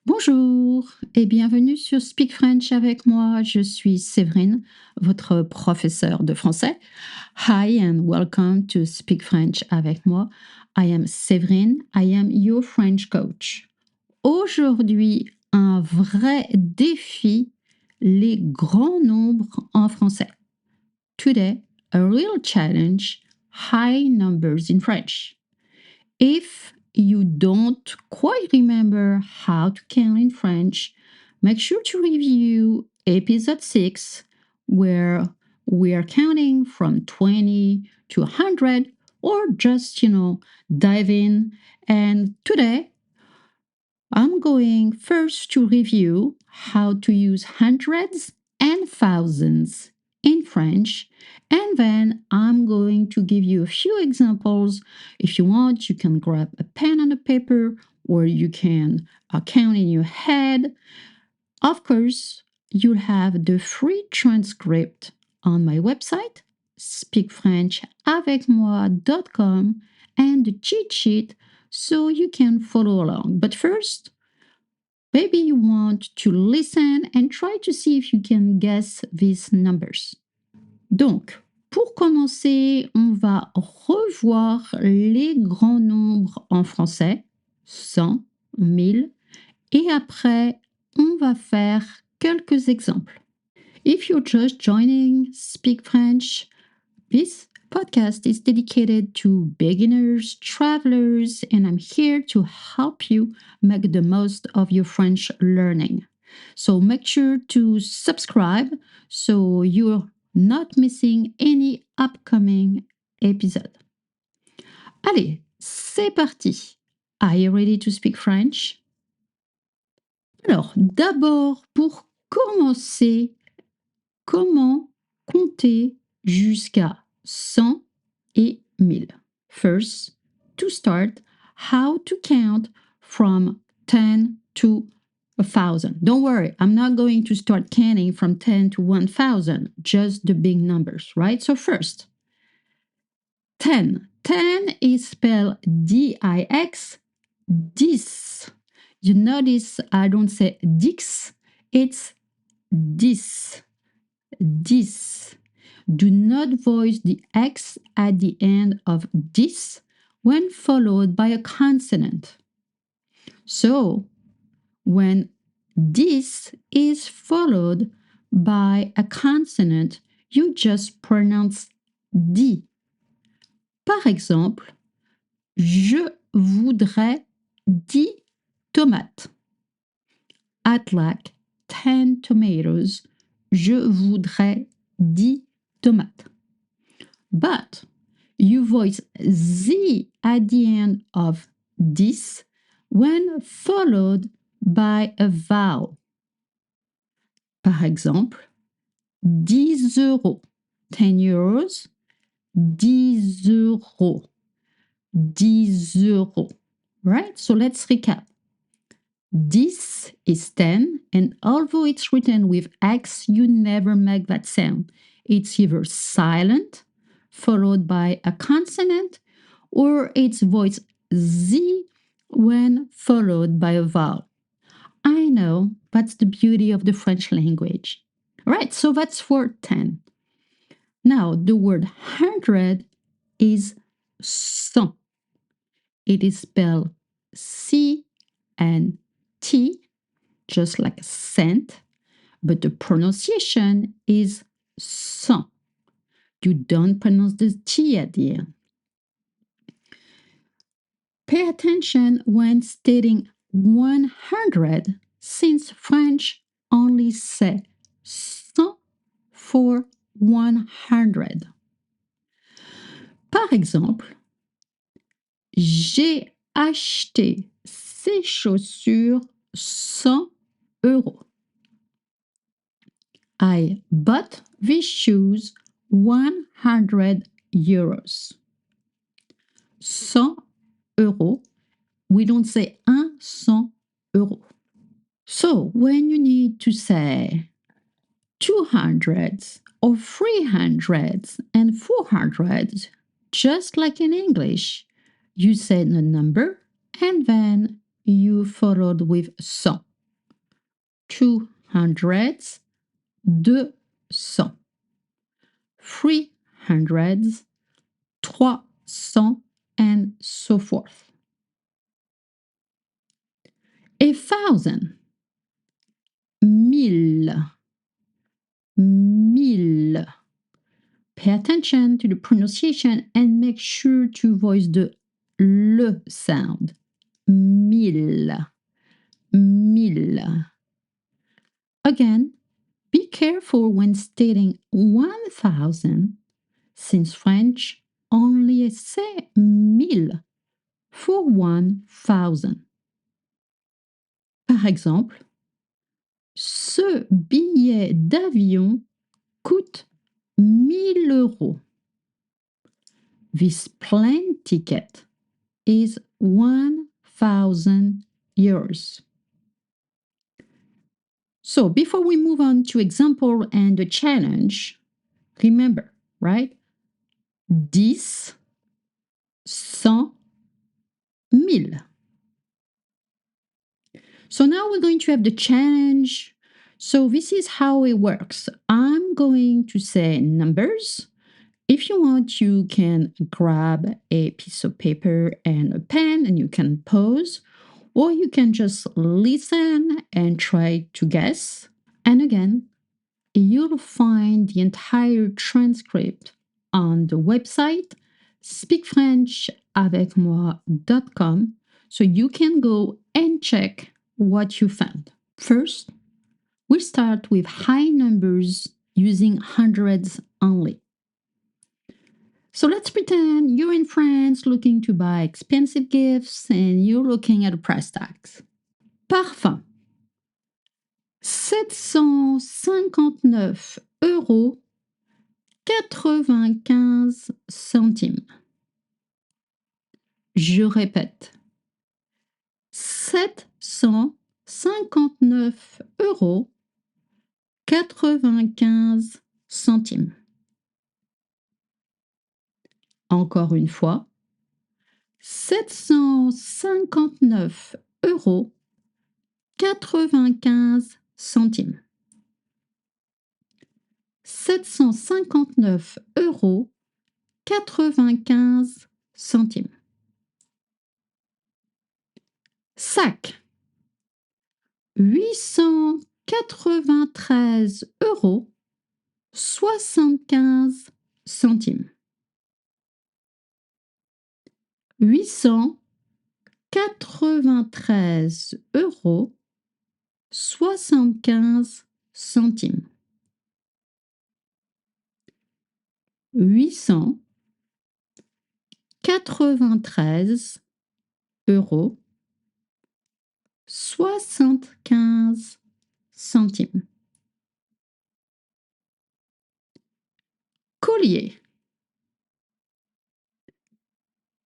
Bonjour et bienvenue sur Speak French avec moi. Je suis Séverine, votre professeure de français. Hi and welcome to Speak French avec moi. I am Séverine. I am your French coach. Aujourd'hui, un vrai défi, les grands nombres en français. Today, a real challenge, high numbers in French. If you don't quite remember how to count in French, make sure to review episode 6, where we are counting from 20 to 100, or just, dive in. And today, I'm going first to review how to use hundreds and thousands in French, and then I'm going to give you a few examples. If you want, you can grab a pen and a paper, or you can count in your head. Of course, you'll have the free transcript on my website, speakfrenchavecmoi.com, and the cheat sheet so you can follow along. But first, maybe you want to listen and try to see if you can guess these numbers. Donc, pour commencer, on va revoir les grands nombres en français, 100, 1000, et après, on va faire quelques exemples. If you're just joining Speak French, this podcast is dedicated to beginners, travelers, and I'm here to help you make the most of your French learning. So make sure to subscribe so you're not missing any upcoming episode. Allez, c'est parti. Are you ready to speak French? Alors, d'abord, pour commencer, comment compter jusqu'à 100 et 1000? First, to start, how to count from 10 to 1,000. Don't worry, I'm not going to start counting from 10 to 1,000, just the big numbers, right? So first, 10. 10 is spelled D-I-X, 10. You notice I don't say dix, it's 10. 10. Do not voice the X at the end of this when followed by a consonant. So, when this is followed by a consonant, you just pronounce di. Par exemple, je voudrais 10 tomates. I'd like 10 tomatoes. Je voudrais 10 tomates. But you voice Z at the end of this when followed by a vowel. Par exemple, 10 euros. 10 euros. 10 euros. 10 euros. Right? So let's recap. This is 10, and although it's written with X, you never make that sound. It's either silent, followed by a consonant, or it's voiced Z when followed by a vowel. I know, that's the beauty of the French language. Right, so that's for 10. Now, the word 100 is 100. It is spelled C and T, just like a cent, but the pronunciation is 100. You don't pronounce the T at the end. Pay attention when stating 100, since French only say 100 for 100. Par exemple, j'ai acheté ces chaussures 100 euros. I bought these shoes 100 euros. 100 euros. We don't say 100 euros. So when you need to say 200s or 300s and 400s, just like in English, you say the number and then you followed with 100. two hundreds, 200. 300s, 300, and so forth. 1,000, 1000, 1000. Pay attention to the pronunciation and make sure to voice the le sound. 1000, 1000. Again, be careful when stating 1,000, since French only say 1000 for 1,000. Par exemple, ce billet d'avion coûte 1 000 euros. This plane ticket is 1,000 euros. So before we move on to example and the challenge, remember, right? 10, 100, 1000. So now we're going to have the challenge. So this is how it works. I'm going to say numbers. If you want, you can grab a piece of paper and a pen and you can pause, or you can just listen and try to guess. And again, you'll find the entire transcript on the website speakfrenchavecmoi.com, so you can go and check what you found. First, we'll start with high numbers using hundreds only. So let's pretend you're in France looking to buy expensive gifts and you're looking at the price tags. Parfum. 759 euros 95 centimes. Je répète. 759 euros 95 centimes. Encore une fois. 759 euros 95 centimes. 759 euros 95 centimes. Sac. 893 euros 75 centimes. 893 euros 75 centimes. 893 euros 75 centimes. Collier.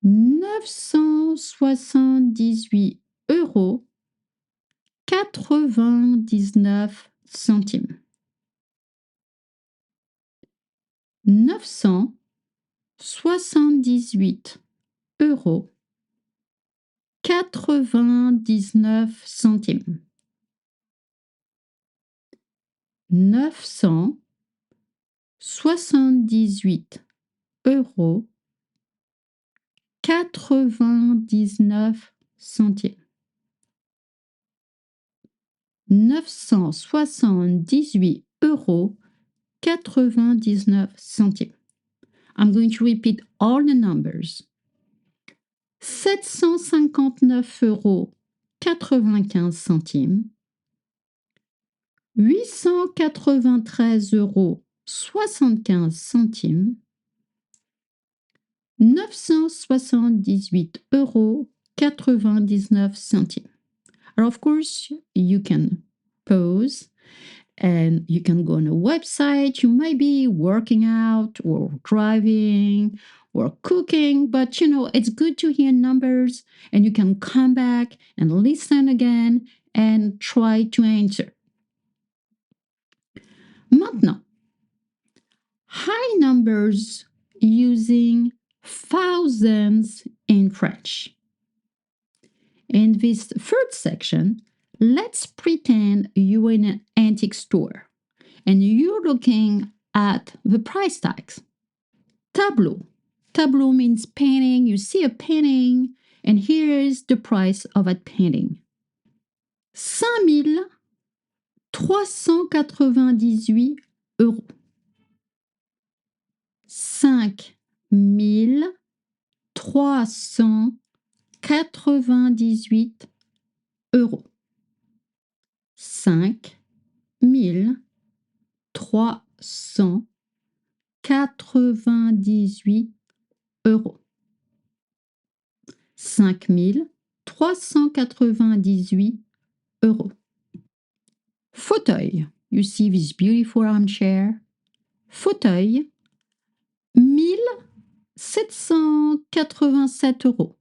978 euros 99 centimes. 978 euros 99 centimes. 978 euros 99 centimes. 978 euros 99 centimes. I'm going to repeat all the numbers. 759 euros 95 centimes. 893 euros 75 centimes. 978 euros 99 centimes. And of course, you can pause and you can go on a website. You might be working out or driving or cooking, but it's good to hear numbers and you can come back and listen again and try to answer. Maintenant, high numbers using thousands in French. In this third section, Let's pretend you're in an antique store and you're looking at the price tags. Tableau. Tableau means painting. You see a painting, and here is the price of that painting. 5 398 euros. 5 398 euros. 5 398 euros. 5 398 euros. Fauteuil. You see this beautiful armchair. Fauteuil. 1787 euros.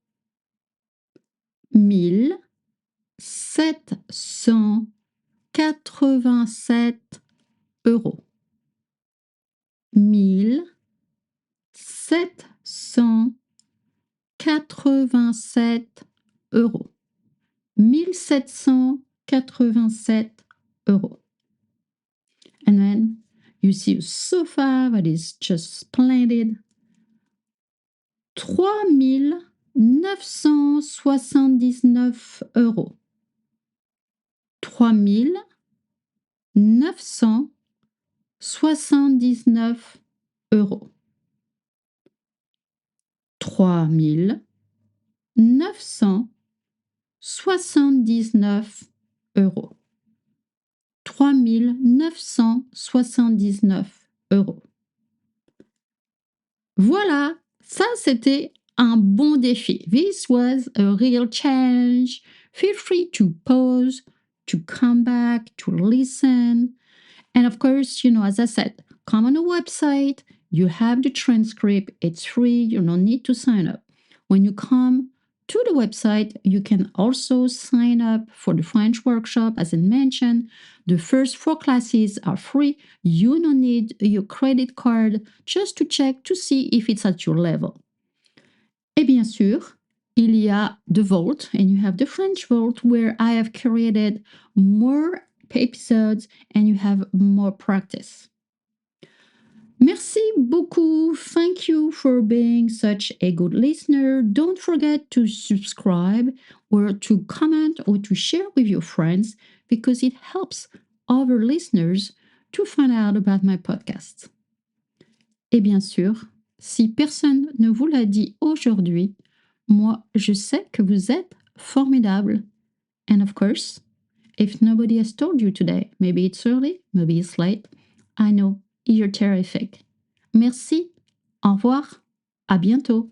1787 euros. 1787 euros. 1787 euros. And then you see a sofa that is just splendid. 3979 euros. 3979 euros. 3979 euros. 3979 euros. Voilà, ça c'était un bon défi. This was a real challenge. Feel free to pause, to come back, to listen. And of course, as I said, come on a website. You have the transcript. It's free. You don't need to sign up. When you come to the website, you can also sign up for the French workshop. As I mentioned, the first 4 classes are free. You don't need your credit card just to check to see if it's at your level. Et bien sûr, il y a the Vault, and you have the French Vault where I have created more episodes and you have more practice. Merci beaucoup. Thank you for being such a good listener. Don't forget to subscribe or to comment or to share with your friends because it helps other listeners to find out about my podcast. Et bien sûr, si personne ne vous l'a dit aujourd'hui, moi, je sais que vous êtes formidable. And of course, if nobody has told you today, maybe it's early, maybe it's late, I know you're terrific. Merci, au revoir, à bientôt.